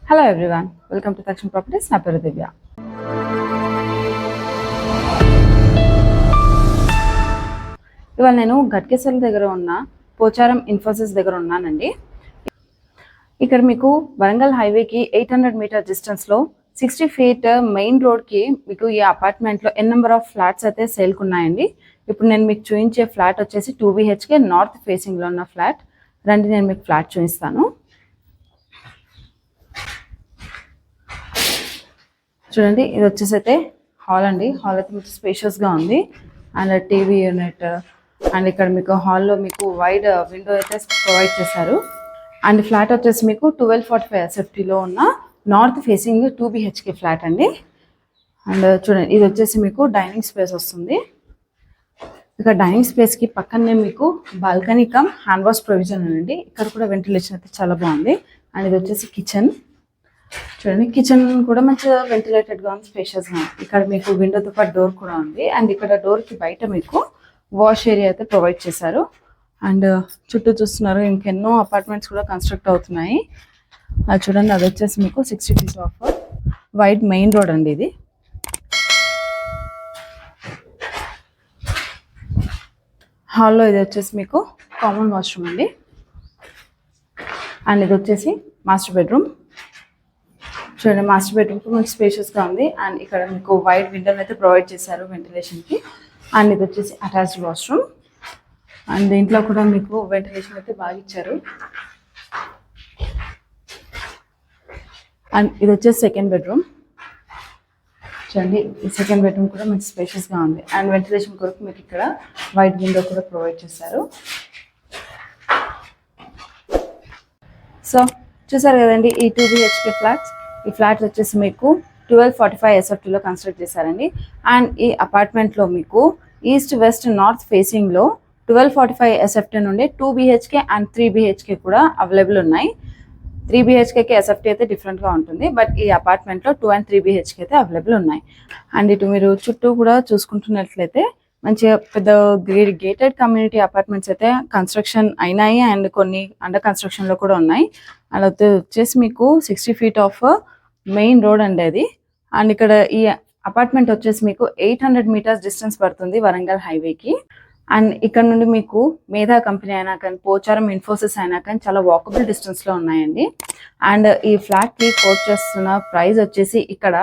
Hello everyone, welcome to తక్షణ properties. నా పేరు దివ్య. ఇవాళ నేను ఘట్కేసర్ దగ్గర ఉన్న పోచారం ఇన్ఫోసిస్ దగ్గర ఉన్నానండి. ఇక్కడ మీకు వరంగల్ హైవేకి 800 మీటర్ డిస్టెన్స్లో 60 ఫీట్ మెయిన్ రోడ్కి మీకు ఈ అపార్ట్మెంట్లో ఎన్ నెంబర్ ఆఫ్ ఫ్లాట్స్ అయితే సేల్కి ఉన్నాయండి. ఇప్పుడు నేను మీకు చూపించే ఫ్లాట్ వచ్చేసి 2 BHK నార్త్ ఫేసింగ్లో ఉన్న ఫ్లాట్. రండి, నేను మీకు ఫ్లాట్ చూపిస్తాను. చూడండి, ఇది వచ్చేసి అయితే హాల్ అండి. హాల్ అయితే మీకు స్పేషియస్గా ఉంది అండ్ టీవీ యూనిట్ అండ్ ఇక్కడ మీకు హాల్లో మీకు వైడ్ విండో అయితే ప్రొవైడ్ చేశారు. అండ్ ఫ్లాట్ వచ్చేసి మీకు 1245 SFTలో ఉన్న నార్త్ ఫేసింగ్ 2 BHK ఫ్లాట్ అండి. అండ్ చూడండి, ఇది వచ్చేసి మీకు డైనింగ్ స్పేస్ వస్తుంది. ఇక్కడ డైనింగ్ స్పేస్కి పక్కనే మీకు balcony come hand wash provision అండి. ఇక్కడ కూడా వెంటిలేషన్ అయితే చాలా బాగుంది. అండ్ ఇది వచ్చేసి కిచెన్. చూడండి, కిచెన్ కూడా మంచిగా వెంటిలేటెడ్గా ఉంది, స్పేషియస్గా ఉంది. ఇక్కడ మీకు విండోతో పాటు డోర్ కూడా ఉంది. అండ్ ఇక్కడ డోర్కి బయట మీకు వాష్ ఏరియా అయితే ప్రొవైడ్ చేశారు. అండ్ చుట్టూ చూస్తున్నారు, ఇంకెన్నో అపార్ట్మెంట్స్ కూడా కన్స్ట్రక్ట్ అవుతున్నాయి. అది చూడండి, అది వచ్చేసి మీకు 60 feet of wide main road అండి. ఇది హాల్లో ఇది వచ్చేసి మీకు కామన్ వాష్రూమ్ అండి. అండ్ ఇది వచ్చేసి మాస్టర్ బెడ్రూమ్. చూడండి, మాస్టర్ బెడ్రూమ్ మంచి స్పేషియస్గా ఉంది. అండ్ ఇక్కడ మీకు వైడ్ విండోని అయితే ప్రొవైడ్ చేశారు వెంటిలేషన్కి. అండ్ ఇది వచ్చేసి అటాచ్డ్ వాష్రూమ్. అండ్ దీంట్లో కూడా మీకు వెంటిలేషన్ అయితే బాగా ఇచ్చారు. అండ్ ఇది వచ్చేసి సెకండ్ బెడ్రూమ్. చూడండి, ఈ సెకండ్ బెడ్రూమ్ కూడా మంచి స్పేషియస్గా ఉంది. అండ్ వెంటిలేషన్ కొరకు మీకు ఇక్కడ వైడ్ విండో కూడా ప్రొవైడ్ చేశారు. సో చూసారు కదండి, ఈ 2 BHK ఫ్లాట్స్. ఈ ఫ్లాట్ వచ్చేసి మీకు 1245 SFTలో కన్స్ట్రక్ట్ చేశారండి. అండ్ ఈ అపార్ట్మెంట్లో మీకు ఈస్ట్ వెస్ట్ నార్త్ ఫేసింగ్లో 1245 SFT నుండి 2 BHK అండ్ 3 BHK కూడా అవైలబుల్ ఉన్నాయి. 3 BHKకి SFT అయితే డిఫరెంట్గా ఉంటుంది, బట్ ఈ అపార్ట్మెంట్లో 2 and 3 BHK అయితే అవైలబుల్ ఉన్నాయి. అండ్ ఇటు మీరు చుట్టూ కూడా చూసుకుంటున్నట్లయితే మంచిగా పెద్ద గేటెడ్ కమ్యూనిటీ అపార్ట్మెంట్స్ అయితే కన్స్ట్రక్షన్ అయినాయి అండ్ కొన్ని అండర్ కన్స్ట్రక్షన్లో కూడా ఉన్నాయి. అండ్ వచ్చేసి మీకు 60 ఫీట్ ఆఫ్ మెయిన్ రోడ్ అండి అది. అండ్ ఇక్కడ ఈ అపార్ట్మెంట్ వచ్చేసి మీకు 800 మీటర్స్ డిస్టెన్స్ పడుతుంది వరంగల్ హైవేకి. అండ్ ఇక్కడ నుండి మీకు మేధా కంపెనీ అయినా కానీ పోచారం ఇన్ఫోసిస్ అయినా కానీ చాలా వాకబుల్ డిస్టెన్స్లో ఉన్నాయండి. అండ్ ఈ ఫ్లాట్కి కోట్ చేస్తున్న ప్రైస్ వచ్చేసి ఇక్కడ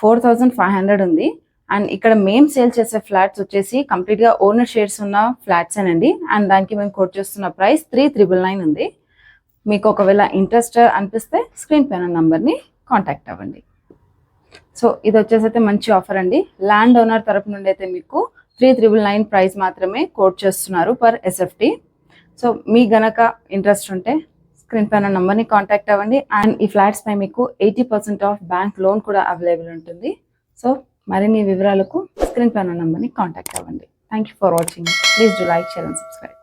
4500 ఉంది. అండ్ ఇక్కడ మేము సేల్ చేసే ఫ్లాట్స్ వచ్చేసి కంప్లీట్గా ఓనర్ షేర్స్ ఉన్న ఫ్లాట్స్ అండి. అండ్ దానికి మేము కోట్ చేస్తున్న ప్రైస్ 3999 ఉంది. మీకు ఒకవేళ ఇంట్రెస్ట్ అనిపిస్తే స్క్రీన్ పైన నంబర్ని కాంటాక్ట్ అవ్వండి. సో ఇది వచ్చేసి అయితే మంచి ఆఫర్ అండి. ల్యాండ్ ఓనర్ తరపు నుండి అయితే మీకు 3999 ప్రైస్ మాత్రమే కోట్ చేస్తున్నారు పర్ SFT. సో మీ గనక ఇంట్రెస్ట్ ఉంటే స్క్రీన్ పైన నంబర్ని కాంటాక్ట్ అవ్వండి. అండ్ ఈ ఫ్లాట్స్ పై మీకు 80% ఆఫ్ బ్యాంక్ లోన్ కూడా అవైలబుల్ ఉంటుంది. సో మరిన్ని వివరాలకు స్క్రీన్ పైన నంబర్ని కాంటాక్ట్ అవ్వండి. Thank you for watching. Please do like, share and subscribe.